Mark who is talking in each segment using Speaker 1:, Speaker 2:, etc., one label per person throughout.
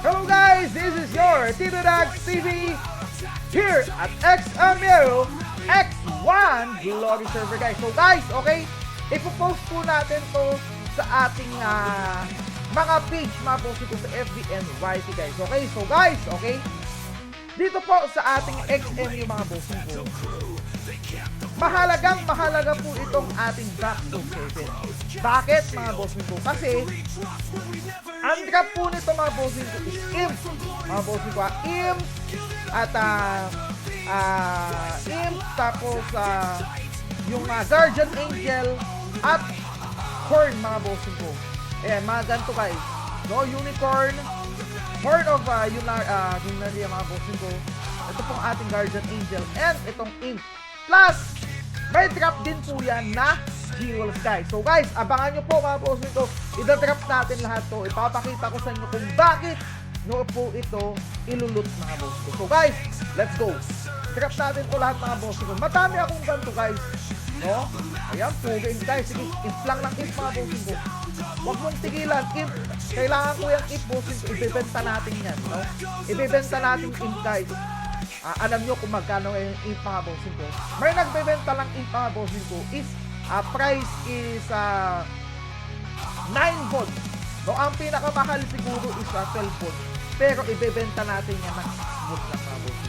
Speaker 1: Hello guys, this is your Tito Dags TV here at XML X1 Vlogging Server guys. So guys, okay, ipopost po natin to sa ating mga page, mga post ko sa FB and YT guys. Okay, so guys, okay, dito po sa ating XMU mga boss ko, mahalaga po itong ating backstone 7. Bakit mga boss ko? Kasi ang drop po nito mga boss ko is Imp. Mga boss ko, Imp at Imp, tapos yung Guardian Angel at Horn mga boss ko. Ayan, mga ganito guys. No, Unicorn, Horn of Lunaria mga boss ko. Ito pong ating Guardian Angel and itong Imp. Plus, may drop din po yan na jewels guys. So guys, abangan nyo po mga boss nito. Ida-drop natin lahat to. Ipapakita ko sa inyo kung bakit no po ito ilulut mga boss ko. So guys, let's go. Drop natin to lahat mga boss ko. Madami akong ganito guys. No? Ayan po guys. Sige, if lang ng if mga boss ko. Huwag mong tigilan. If kailangan ko yung if boss ko, ibebenta natin yan. No? Ibebenta natin if guys. Alam nyo kung magkano yung if mga boss ko. May nagbebenta lang if mga boss ko is price is 9 volts. No, ang pinakamahal siguro is 12 volts. Pero ibebenta natin yan ng 6 volts lang mga boss.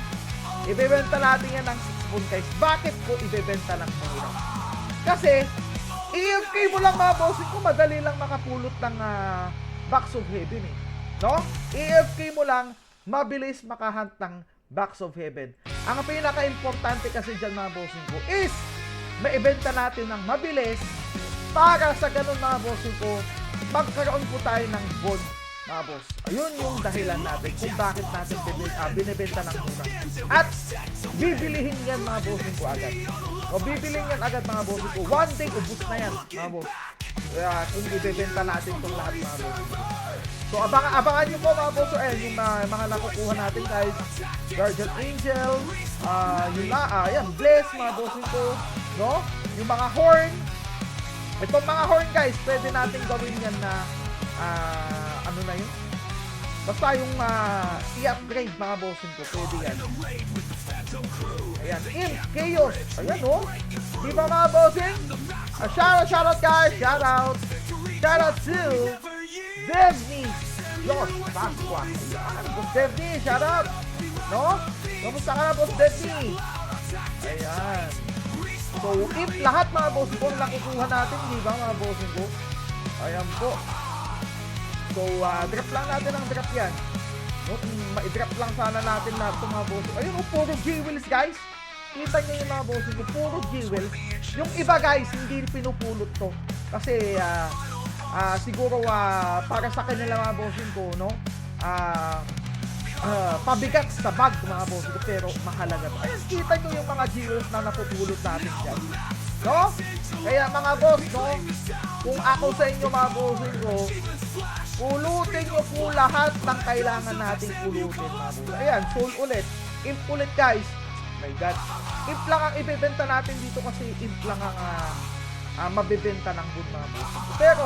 Speaker 1: Ibebenta natin yan ng 6 volts guys. Bakit ko ibebenta ng mura? Kasi EFK mo lang mga boss ko, madali lang makapulot ng box of heaven eh. No? EFK mo lang, mabilis makahunt ng box of heaven. Ang pinaka-importante kasi dyan mga boss ko is maibenta natin ng mabilis para sa ganun mga boss ko magkaroon po tayo ng bond mga boss. Ayun yung dahilan natin kung bakit natin binibenta ng mura. At bibilihin yan mga boss ko agad. O bibilihin yan agad mga boss ko. One day ubus na yan mga boss. Kung ibibenta natin itong lahat mga boss. So abangan nyo po mga boss. Yung mga nakukuha natin guys. Guardian Angel, yan, Bless mga boss ko. No? Yung mga horn. Itong mga horn guys, pwede natin gawin yan na ano na yun? Basta yung i-upgrade mga bossing ko, pwede yan. Ayan, Imp, Chaos. Ayan o. Di ba mga bossing? Shoutout guys, shoutout. Shoutout to Devni Josh Pasqua. Ayan, Boss Devni, shoutout. No? Kamusta ka na Boss Devni? Ayan. So, if lahat mga bossing ko nakukuha natin, di ba mga bossing ko? Ayan po. So, drop lang natin ang drop yan. No? Ma-drop lang sana natin lahat itong mga bossing. Ayun, puro jewels guys. Kita nyo yung mga bossing ko, puro jewels. Yung iba guys, hindi pinupulot to. Kasi, siguro para sa kanila mga bossing ko, no? Pabigat sa bag mga boss ko, pero mahalaga to. Ayun, kita nyo yung mga jewels na napupulot natin dyan. No? Kaya mga boss, no? Kung ako sa inyo mga boss ko, pulutin nyo po lahat ng kailangan nating pulutin mga boss. Ayan, soul ulit. Imp ulit guys. My God. Imp lang ang ibebenta natin dito kasi imp lang ang mabibenta ng good mga boss. Pero,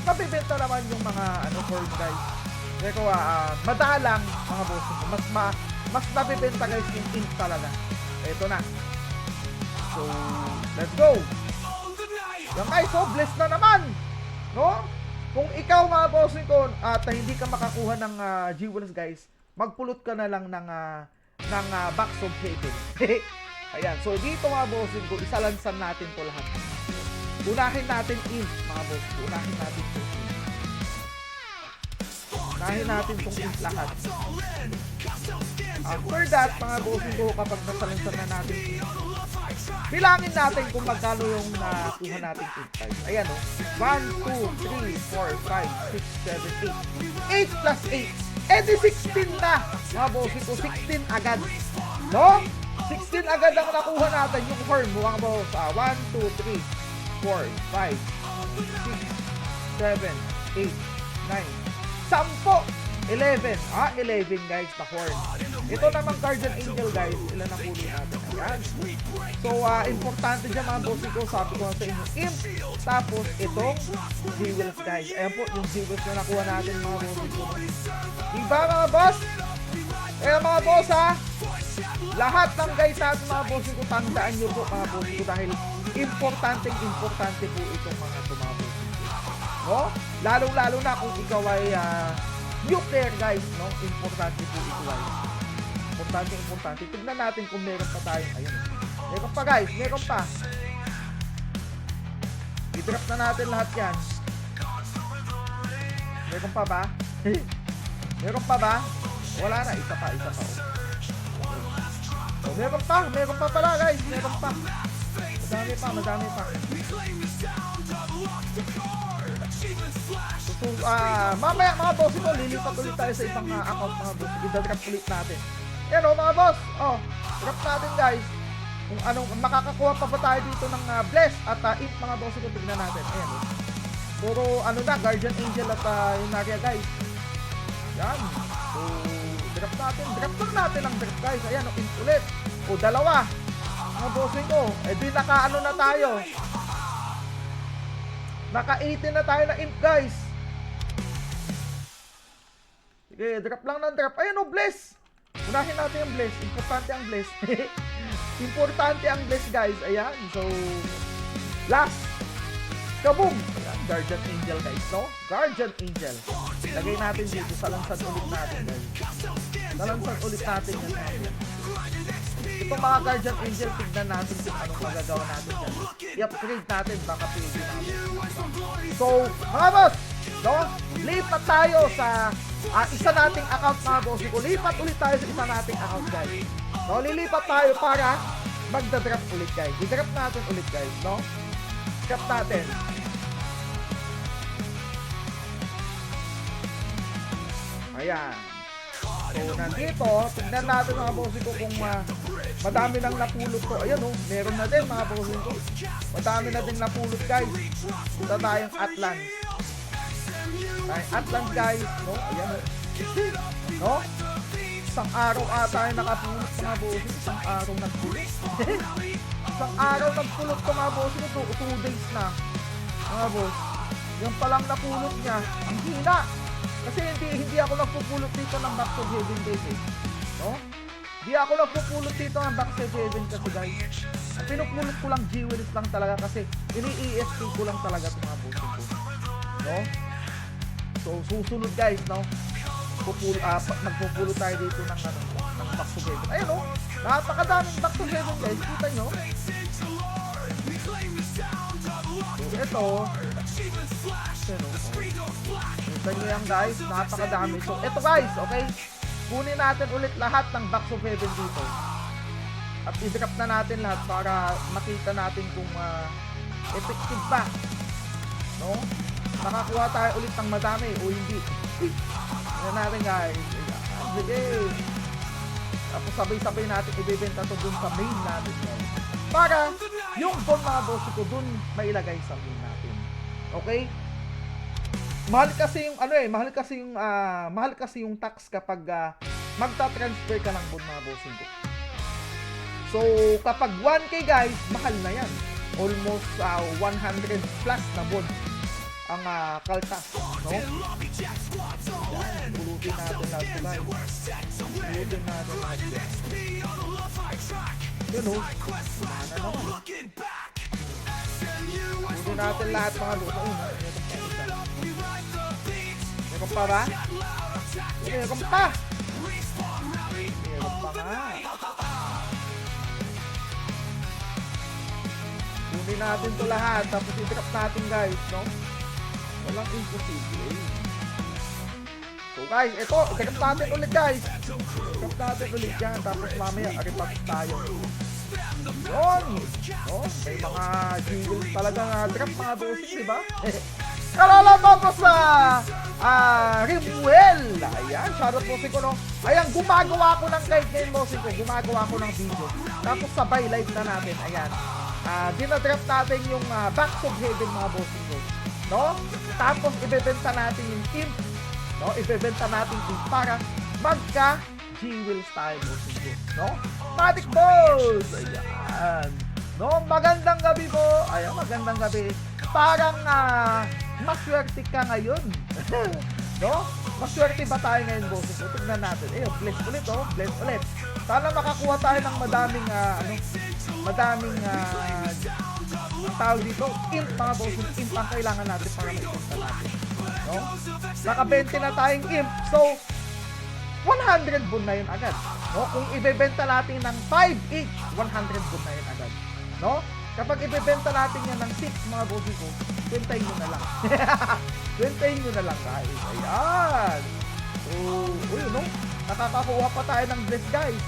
Speaker 1: mabibenta naman yung mga horn guys. Pero madalang mga boss ko. Mas nabibenta guys yung ink talaga. Ito na. So, let's go. Yan guys, so blessed na naman. No? Kung ikaw mga boss ko at hindi ka makakuha ng jewels guys, magpulot ka na lang ng box of heaven. Ayan, so dito mga boss ko, isalansan natin to lahat. Unahin natin ink mga boss ko. Unahin natin to. Unahin natin itong ink lahat. After that, mga bossing ko, kapag nasalansan na natin ink, bilangin natin kung magkano yung nakuha natin ink guys. Ayan o. 1, 2, 3, 4, 5, 6, 7, 8. 8 plus 8. Eh di 16 na. Mga bossing ko, 16 agad. No? 16 agad ang nakuha natin yung horn. Mga boss. 1, 2, 3, 4, 5, 6, 7, 8, 9. 10, 11. 11 guys, na horn. Ito namang Guardian Angel guys, ilan ang ulo natin? Yan. So, importante dyan mga bossing ko. Sabi ko sa inyo, imp. Tapos, itong jewels, guys. Ayan po, yung jewels na nakuha natin mga bossing ko. Diba mga boss? Kaya mga boss ha, lahat ng guys natin mga bossing ko, tandaan nyo po mga bossing ko dahil importante po itong mga tumabos. No? Lalo na kung ikaw ay new player guys, no? Importante po ito guys. Importante. Tignan natin kung meron pa tayo. Ayun. Meron pa guys, meron pa. I-drop na natin lahat yan. Meron pa ba? Meron pa ba? Wala na, isa pa. Oh, meron pa pala guys, meron pa. Madami pa. So, mamaya mga boss ko, lilipat ulit tayo sa ibang account mga boss. I-drop ulit natin. Yan o mga boss, drop natin guys. Kung anong, makakakuha pa ba tayo dito ng bless at imp mga boss ko, tignan natin. Ayan o. Puro Guardian Angel at yung Narya guys. Yan. So, drop lang natin ang drop guys. Ayan o, imp ulit. O, dalawa. Mga bossing ko, di naka na tayo. Naka 18 na tayo na imp guys. Sige, drop lang ng drop. Ayan o, bless. Unahin natin yung bless. Importante ang bless. Importante ang bless guys. Ayan, so last. Kaboom! Ayan, Guardian Angel guys, no? Guardian Angel. Lagay natin dito, salansan ulit natin guys. Salansan ulit natin yan. Itong mga Guardian Angel, tignan natin kung anong magagawa natin dyan. I-upgrade natin, baka pwede natin. So, mga boss, no? Lipat tayo sa isa nating account mga boss ko. Lipat ulit tayo sa isa nating account guys. No, lilipat tayo para magda-drop ulit guys. I-drop natin ulit guys, no? Drop natin. Ayan. So, nandito, tignan natin mga bossing ko kung madami nang napulot to. Ayan oh, meron na din mga bossing ko. Madami na din napulot guys. Punta tayong Atlas. Atlas guys, no? Ayan oh. No? Isang araw ata yung nakapulot mga bossing. Isang araw nagpulot. Isang araw nagpulot to mga bossing ko. 2 days na. Mga boss. Yung palang napulot niya, ang hina. Kasi hindi ako nagpupulot dito ng Back to Heaven guys eh. No? Hindi ako nagpupulot dito ng Back to Heaven kasi guys. Ang pinupulot ko lang jewels lang talaga kasi ini-ESP ko lang talaga itong mga bossing ko. No? So susunod guys, no? Magpupulot tayo dito ng Back to Heaven. Ayun no? Napakadaming Back to Heaven guys. Kita nyo? So ito. Kita nyo yan guys, napakadami. So ito guys, okay, kunin natin ulit lahat ng Back to Heaven dito at i-drop na natin lahat para makita natin kung effective ba, no? Nakakuha tayo ulit ng madami o hindi. Tignan natin guys. Sige, tapos sabay-sabay natin ibebenta to dun sa main natin guys, para yung bond mga boss ko dun mailagay sa main natin. Okay? Mahal kasi yung tax kapag magta-transfer ka ng bond mga bossing ko. So, kapag 1K guys, mahal na yan. Almost 100 plus na bond ang kaltas, no? Yan, pulutin natin lahat ito guys. Pulutin natin lahat yan. Yun o, kumana naman. Pulutin natin lahat mga boss. Meron pa ba? Meron pa! Meron pa nga. Kunin natin to lahat. Tapos i-drop natin guys, no? Walang imposible. So guys, ito. I-drop natin ulit guys. I-drop natin ulit yan. Tapos mamaya, aripat tayo. Yun! No? May mga jingles talaga nga drop mga bossing, diba? Kalalaman ko sa Rimuel. Ayan, shoutout bossing ko, no? Ayan, gumagawa ko ng guide ngayon bossing ko. Gumagawa ko ng video. Tapos sabay live na natin. Ayan. Dinadrop natin yung Back to Heaven mga bossing ko. No? Tapos ibebenta natin yung imp. No? Ibebenta natin yung para magka jewels tayo bossing ko. No? Prismatic Balls! Ayan. No, magandang gabi po. Ayan, magandang gabi. Parang maswerte ka ngayon. No? Maswerte ba tayo ngayon, bossing ko? Tignan natin. Ayun, bless ulit, oh. Bless ulit. Sana makakuha tayo ng madaming, ang tawag dito, imp, mga bossing. Imp ang kailangan natin para maipunta natin. No? Naka 20 na tayong imp. So, 100 bun na yun agad. No? Kung ibebenta natin ng 5 each, 100 bun na yun agad. No? Kapag ibebenta natin yan ng 6, mga bossing ko, 20 nyo na lang. 20 nyo na lang, guys. Ayan. So, uy, no? Nakakakuha pa tayo ng bless, guys.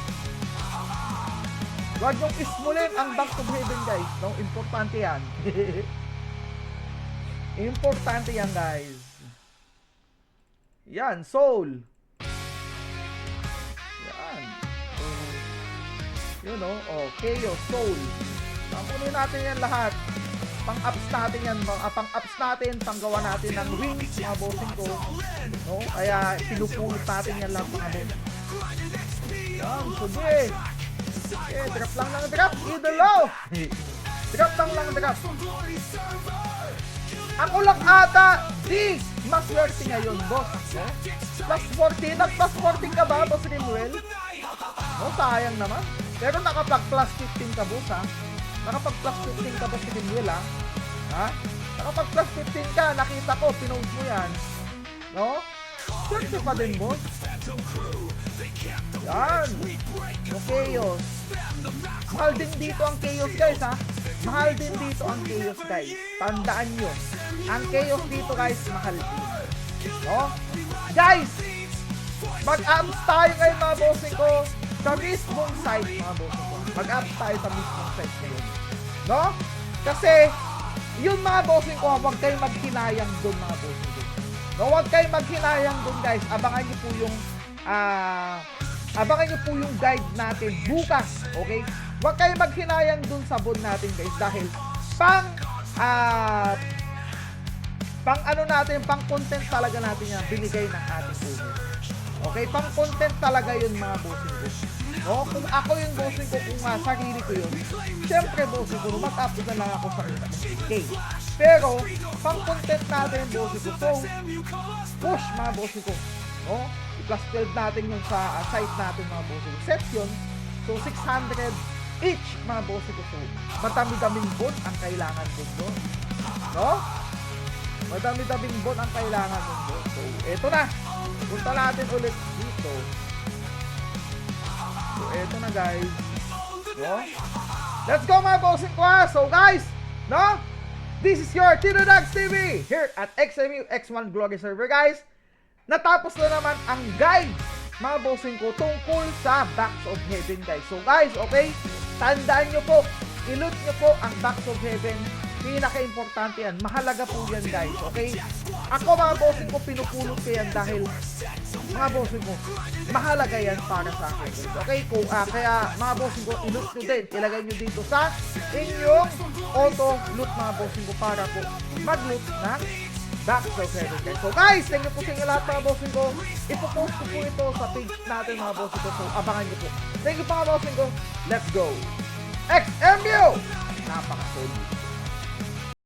Speaker 1: Huwag yung ismulin ang Banks of Heaven, guys. No? Importante yan. Importante yan, guys. Yan, soul. Yan. So, yun, no? Oh, chaos, soul. Pampunin natin yan lahat. Pang-ups natin yan. Pang-ups natin, panggawa natin ng wings, mga bossing ko. No? Kaya, pinupulot natin yan lang, mga bossing. Yan, sige. Okay, drop lang ng drop, idolo! Drop lang drop. Ako lang ata, di maswerte ngayon, boss. No? Plus 14, nag-plus 14 ka ba, boss Rimwell? No, sayang naman. Pero nakapag-plus 15 ka, boss, ha? Nakapag-plus 15 ka, boss Rimwell, ha? Ha? Nakapag-plus 15 ka, nakita ko, pinost mo yan. No? Swerte pa din, boss. Yan. No, chaos. Mahal din dito ang chaos, guys, ha? Mahal din dito ang chaos, guys. Tandaan nyo. Ang chaos dito, guys, mahal din. No? Guys, mag-ups tayo ngayon, mga bossing ko, sa mismong site, mga bossing ko. Mag-ups tayo sa mismong site ngayon. No? Kasi, yun, mga bossing ko, huwag kayo maghinayang doon, mga bossing ko. No, huwag kayo maghinayang doon, guys. Abangan nyo po yung guide natin bukas, okay? Huwag kayo maghinayang dun sa bond natin, guys, dahil pang content talaga natin yan, binigay ng ating owner. Okay, pang content talaga yun, mga bossing ko. No, kung ako yung bossing ko, kung sarili ko yun, syempre, bossing ko, mag-up na lang ako sa okay. Pero, pang content natin, bossing ko, so, push, mga bossing ko. No? I-plus 12 natin yung sa site natin, mga bossing. Section. So, 600 each, mga bossing ko. So, madami-daming bond ang kailangan doon. No? Madami-daming bond ang kailangan doon. So, eto na. Punta natin ulit dito. So, eto na, guys. No? Let's go, mga bossing ko, ha? So, guys, no? This is your Tino Dags TV here at XMU X1 Glory Server, guys. Natapos na naman ang guide, mga bossing ko, tungkol sa Banks of Heaven, guys. So, guys, okay? Tandaan nyo po, i-loot nyo po ang Banks of Heaven. Pinaka-importante yan. Mahalaga po yan, guys. Okay? Ako, mga bossing ko, pinupulot ko yan dahil, mga bossing ko, mahalaga yan para sa akin, guys. Okay? Kaya, mga bossing ko, i-loot nyo din. Ilagay nyo dito sa inyong auto-loot, mga bossing ko, para po mag-loot na Banks of Heaven, guys. So, guys, thank you po sa inyo lahat, mga bossing ko. Ipopost ko po ito sa page natin, mga bossing ko. So, abangan nyo po. Thank you, mga bossing ko. Let's go! XMU! Napaka-solid.